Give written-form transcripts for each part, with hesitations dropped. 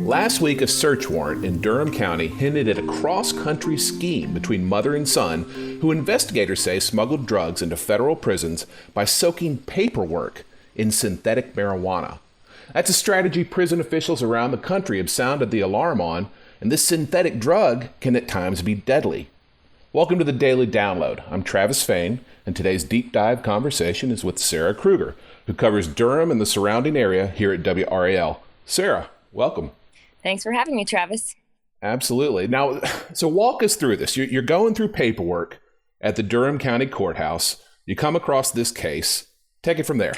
Last week, a search warrant in Durham County hinted at a cross-country scheme between mother and son who investigators say smuggled drugs into federal prisons by soaking paperwork in synthetic marijuana. That's a strategy prison officials around the country have sounded the alarm on, and this synthetic drug can at times be deadly. Welcome to the Daily Download. I'm Travis Fain, and today's deep dive conversation is with Sarah Krueger, who covers Durham and the surrounding area here at WRAL. Sarah, welcome. Thanks for having me, Travis. Absolutely. Now, so walk us through this. You're going through paperwork at the Durham County Courthouse. You come across this case. Take it from there.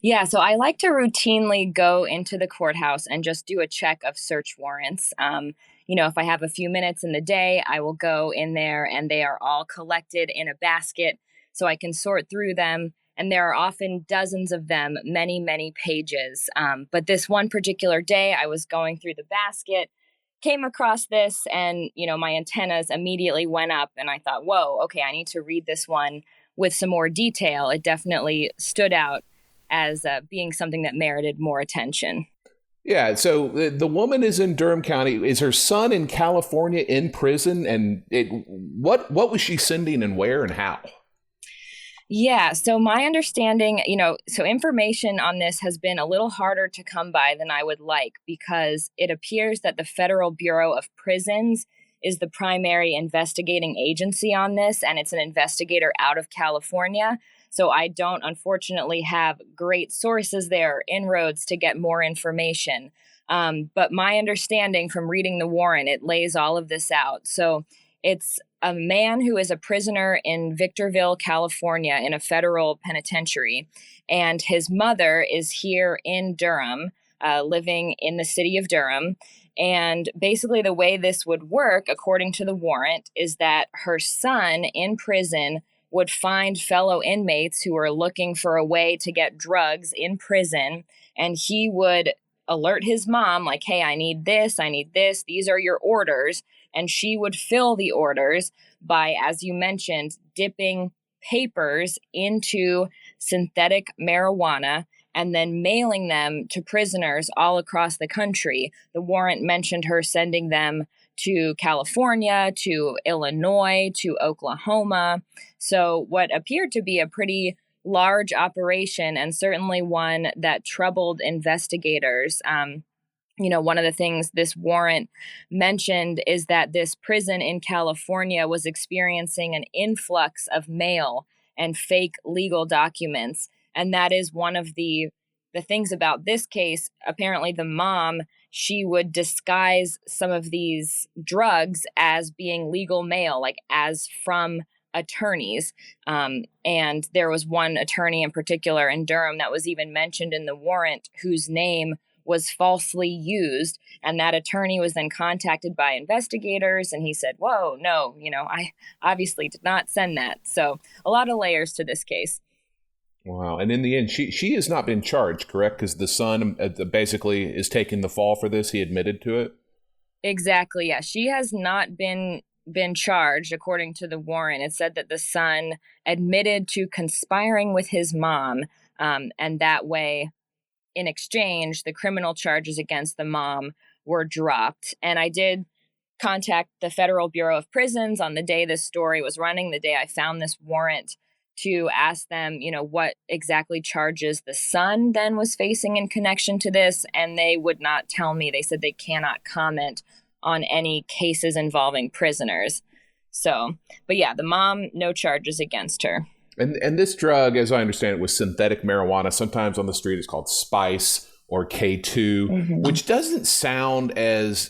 Yeah, so I like to routinely go into the courthouse and just do a check of search warrants. If I have a few minutes in the day, I will go in there and they are all collected in a basket so I can sort through them. And there are often dozens of them, many, many pages. But this one particular day, I was going through the basket, came across this, and, my antennas immediately went up. And I thought, whoa, okay, I need to read this one with some more detail. It definitely stood out as being something that merited more attention. Yeah, so the woman is in Durham County. Is her son in California in prison? And what was she sending and where and how? Yeah, so my understanding, so information on this has been a little harder to come by than I would like because it appears that the Federal Bureau of Prisons is the primary investigating agency on this, and it's an investigator out of California. So I don't, unfortunately, have great sources there, inroads to get more information. But my understanding from reading the warrant, it lays all of this out. So it's a man who is a prisoner in Victorville, California, in a federal penitentiary. And his mother is here in Durham, living in the city of Durham. And basically the way this would work, according to the warrant, is that her son in prison would find fellow inmates who are looking for a way to get drugs in prison. And he would alert his mom, like, hey, I need this, these are your orders. And she would fill the orders by, as you mentioned, dipping papers into synthetic marijuana and then mailing them to prisoners all across the country. The warrant mentioned her sending them to California, to Illinois, to Oklahoma. So what appeared to be a pretty large operation and certainly one that troubled investigators. One of the things this warrant mentioned is that this prison in California was experiencing an influx of mail and fake legal documents. And that is one of the things about this case. Apparently, the mom, she would disguise some of these drugs as being legal mail, like as from attorneys. And there was one attorney in particular in Durham that was even mentioned in the warrant whose name was falsely used. And that attorney was then contacted by investigators. And he said, whoa, no, I obviously did not send that. So a lot of layers to this case. Wow. And in the end, she has not been charged, correct? Because the son basically is taking the fall for this. He admitted to it. Exactly. Yeah. She has not been charged, according to the warrant. It said that the son admitted to conspiring with his mom. And that way, in exchange, the criminal charges against the mom were dropped. And I did contact the Federal Bureau of Prisons on the day this story was running, the day I found this warrant, to ask them, what exactly charges the son then was facing in connection to this. And they would not tell me. They said they cannot comment on any cases involving prisoners. So, but yeah, the mom, no charges against her. And this drug, as I understand it, was synthetic marijuana. Sometimes on the street it's called spice or K2, which doesn't sound as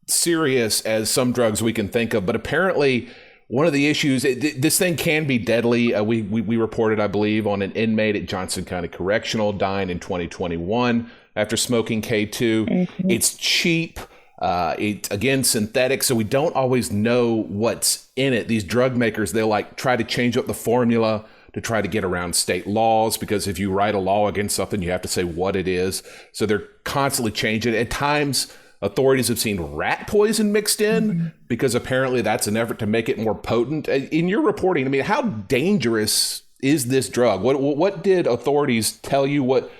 serious as some drugs we can think of. But apparently one of the issues, this thing can be deadly. We reported, I believe, on an inmate at Johnson County Correctional dying in 2021 after smoking K2. It's cheap. It's, again, synthetic, so we don't always know what's in it. These drug makers, they'll try to change up the formula to try to get around state laws, because if you write a law against something, you have to say what it is. So they're constantly changing. At times, authorities have seen rat poison mixed in because apparently that's an effort to make it more potent. In your reporting, I mean, how dangerous is this drug? What did authorities tell you? What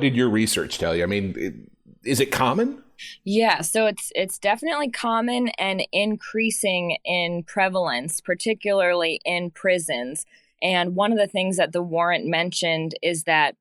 did your research tell you? I mean, is it common? Yeah, so it's definitely common and increasing in prevalence, particularly in prisons. And one of the things that the warrant mentioned is that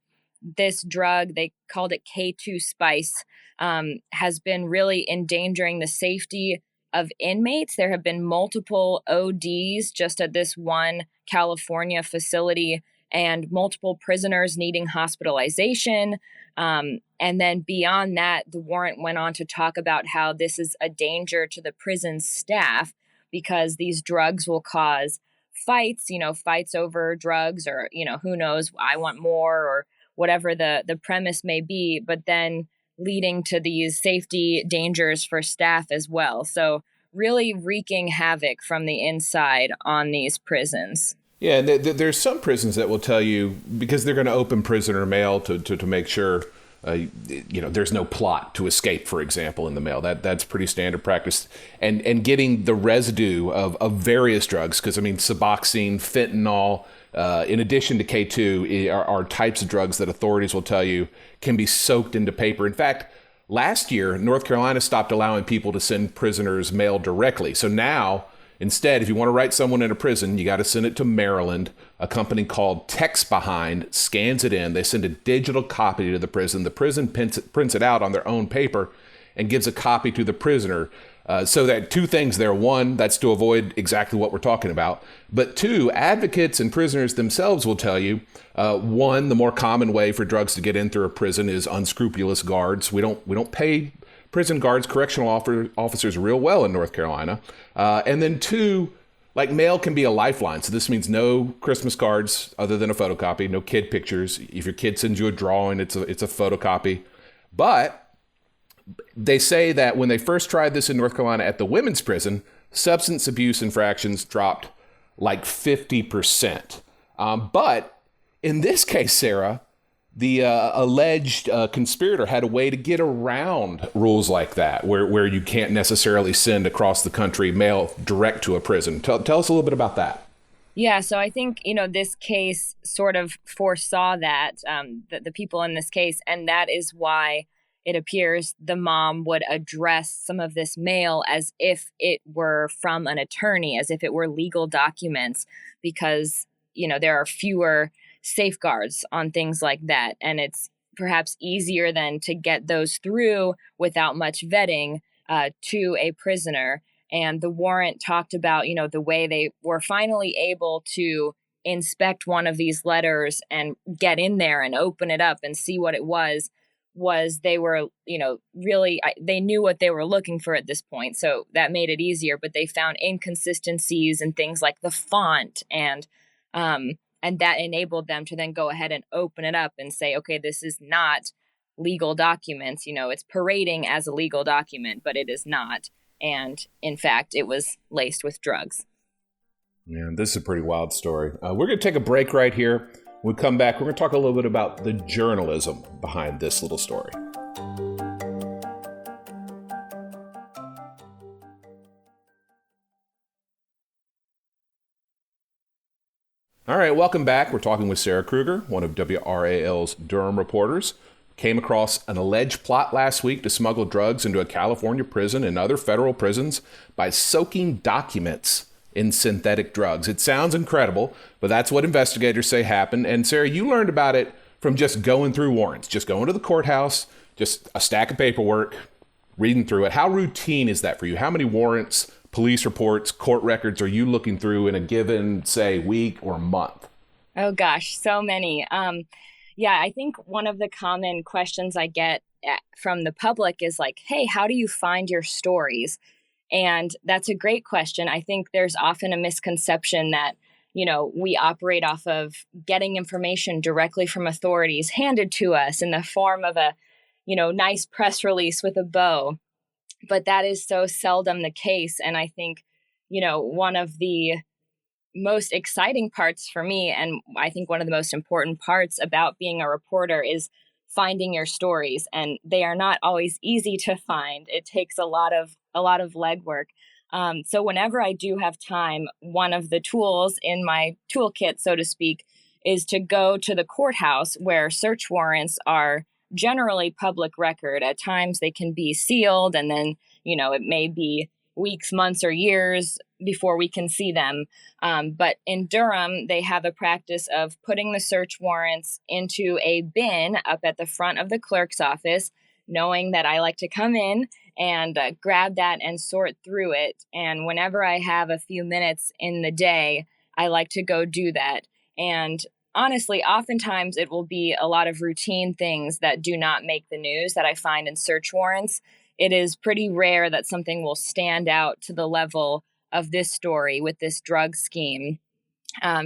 this drug, they called it K2 spice, has been really endangering the safety of inmates. There have been multiple ODs just at this one California facility, and multiple prisoners needing hospitalization. And then beyond that, the warrant went on to talk about how this is a danger to the prison staff because these drugs will cause fights, fights over drugs, or, who knows, I want more, or whatever the premise may be, but then leading to these safety dangers for staff as well. So really wreaking havoc from the inside on these prisons. Yeah, and there's some prisons that will tell you, because they're going to open prisoner mail to make sure there's no plot to escape, for example, in the mail. That's pretty standard practice. And getting the residue of various drugs, because Suboxone, fentanyl, in addition to K2, are types of drugs that authorities will tell you can be soaked into paper. In fact, last year, North Carolina stopped allowing people to send prisoners mail directly. So now, instead, if you want to write someone in a prison, you got to send it to Maryland. A company called Text Behind scans it in. They send a digital copy to the prison. The prison prints it out on their own paper and gives a copy to the prisoner. So that two things there. One, that's to avoid exactly what we're talking about. But two, advocates and prisoners themselves will tell you, one, the more common way for drugs to get in through a prison is unscrupulous guards. We don't pay prison guards, correctional officers real well in North Carolina. And then two, like, mail can be a lifeline. So this means no Christmas cards other than a photocopy, no kid pictures. If your kid sends you a drawing, it's a photocopy. But they say that when they first tried this in North Carolina at the women's prison, substance abuse infractions dropped like 50%. But in this case, Sarah, the alleged conspirator had a way to get around rules like that, where you can't necessarily send across the country mail direct to a prison. Tell us a little bit about that. Yeah, so I think, this case sort of foresaw that, the people in this case, and that is why it appears the mom would address some of this mail as if it were from an attorney, as if it were legal documents, because, there are fewer safeguards on things like that. And it's perhaps easier then to get those through without much vetting to a prisoner. And the warrant talked about, the way they were finally able to inspect one of these letters and get in there and open it up and see what it was they were, really, they knew what they were looking for at this point. So that made it easier, but they found inconsistencies and things like the font, and that enabled them to then go ahead and open it up and say, okay, this is not legal documents. It's parading as a legal document, but it is not. And in fact, it was laced with drugs. Yeah, this is a pretty wild story. We're going to take a break right here. When we come back, we're going to talk a little bit about the journalism behind this little story. All right, welcome back. We're talking with Sarah Krueger, one of WRAL's Durham reporters. Came across an alleged plot last week to smuggle drugs into a California prison and other federal prisons by soaking documents in synthetic drugs. It sounds incredible, but that's what investigators say happened. And Sarah, you learned about it from just going through warrants, just going to the courthouse, just a stack of paperwork, reading through it. How routine is that for you? How many warrants, police reports, court records are you looking through in a given, say, week or month? Oh gosh, so many. Yeah, I think one of the common questions I get from the public is like, hey, how do you find your stories? And that's a great question. I think there's often a misconception that, we operate off of getting information directly from authorities handed to us in the form of a, nice press release with a bow. But that is so seldom the case. And I think, one of the most exciting parts for me, and I think one of the most important parts about being a reporter, is finding your stories. And they are not always easy to find. It takes a lot of legwork. So whenever I do have time, one of the tools in my toolkit, so to speak, is to go to the courthouse where search warrants are generally public record. At times they can be sealed, and then, it may be weeks, months, or years before we can see them. But in Durham, they have a practice of putting the search warrants into a bin up at the front of the clerk's office, knowing that I like to come in and grab that and sort through it. And whenever I have a few minutes in the day, I like to go do that. And honestly, oftentimes it will be a lot of routine things that do not make the news that I find in search warrants. It is pretty rare that something will stand out to the level of this story with this drug scheme.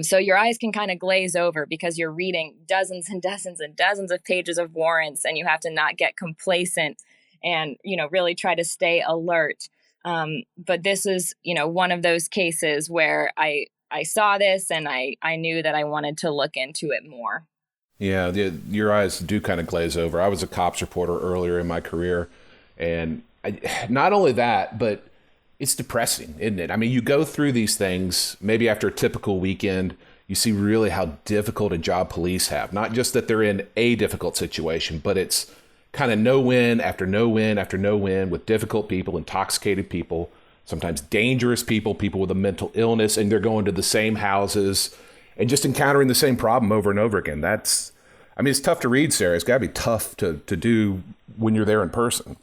So your eyes can kind of glaze over because you're reading dozens and dozens and dozens of pages of warrants, and you have to not get complacent and, really try to stay alert. But this is, one of those cases where I saw this and I knew that I wanted to look into it more. Yeah, your eyes do kind of glaze over. I was a cops reporter earlier in my career, and not only that, but it's depressing, isn't it? I mean, you go through these things, maybe after a typical weekend, you see really how difficult a job police have. Not just that they're in a difficult situation, but it's kind of no win after no win after no win with difficult people, intoxicated people, sometimes dangerous people, people with a mental illness, and they're going to the same houses and just encountering the same problem over and over again. It's tough to read, Sarah. It's got to be tough to do when you're there in person.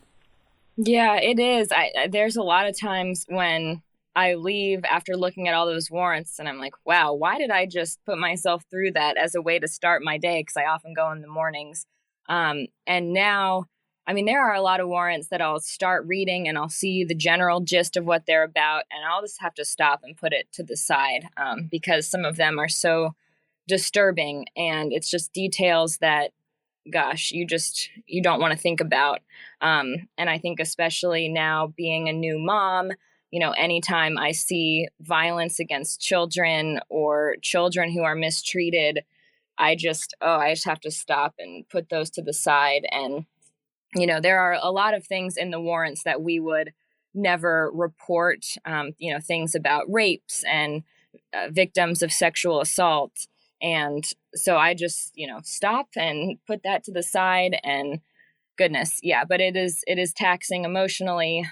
Yeah, it is. There's a lot of times when I leave after looking at all those warrants and I'm like, wow, why did I just put myself through that as a way to start my day? Because I often go in the mornings. And now, there are a lot of warrants that I'll start reading and I'll see the general gist of what they're about, and I'll just have to stop and put it to the side because some of them are so disturbing, and it's just details that, gosh, you don't want to think about. And I think especially now being a new mom, anytime I see violence against children or children who are mistreated, I just have to stop and put those to the side. And, there are a lot of things in the warrants that we would never report, things about rapes and victims of sexual assault. And so I just, stop and put that to the side, and goodness. Yeah. But it is taxing emotionally.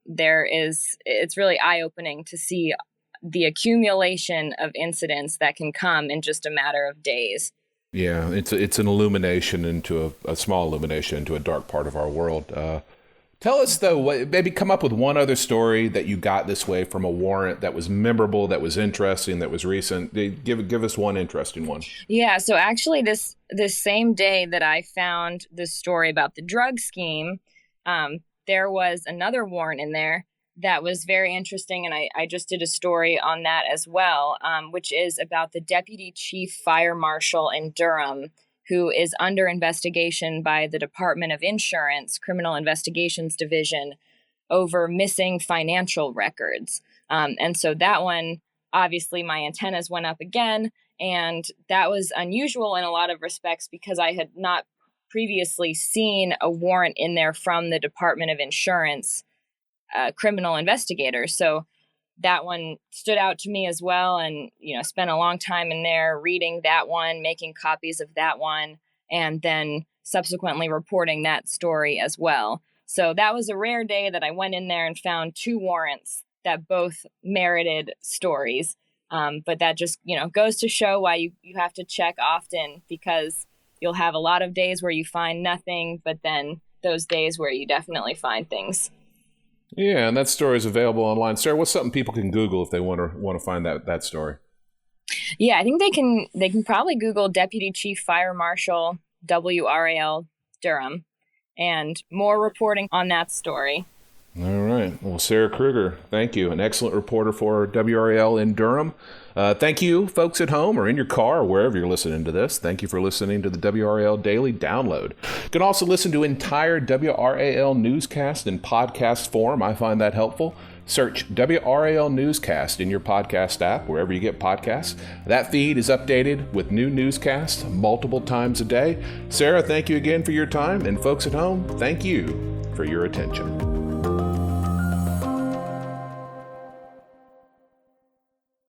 It's really eye-opening to see the accumulation of incidents that can come in just a matter of days. Yeah, it's an illumination into a small illumination into a dark part of our world. Tell us, though, maybe come up with one other story that you got this way from a warrant that was memorable, that was interesting, that was recent. Give us one interesting one. Yeah, so actually this same day that I found this story about the drug scheme, there was another warrant in there that was very interesting, and I just did a story on that as well, which is about the Deputy Chief Fire Marshal in Durham, who is under investigation by the Department of Insurance Criminal Investigations Division over missing financial records. And so that one, obviously my antennas went up again, and that was unusual in a lot of respects because I had not previously seen a warrant in there from the Department of Insurance criminal investigators. So that one stood out to me as well, and spent a long time in there reading that one, making copies of that one, and then subsequently reporting that story as well. So that was a rare day that I went in there and found two warrants that both merited stories. But that just goes to show why you have to check often, because you'll have a lot of days where you find nothing, but then those days where you definitely find things. Yeah, and that story is available online. Sarah, what's something people can Google if they want to find that story? Yeah, I think they can probably Google Deputy Chief Fire Marshal WRAL Durham, and more reporting on that story. All right. Well, Sarah Krueger, thank you. An excellent reporter for WRAL in Durham. Thank you, folks at home or in your car or wherever you're listening to this. Thank you for listening to the WRAL Daily Download. You can also listen to entire WRAL newscast in podcast form. I find that helpful. Search WRAL Newscast in your podcast app, wherever you get podcasts. That feed is updated with new newscasts multiple times a day. Sarah, thank you again for your time. And folks at home, thank you for your attention.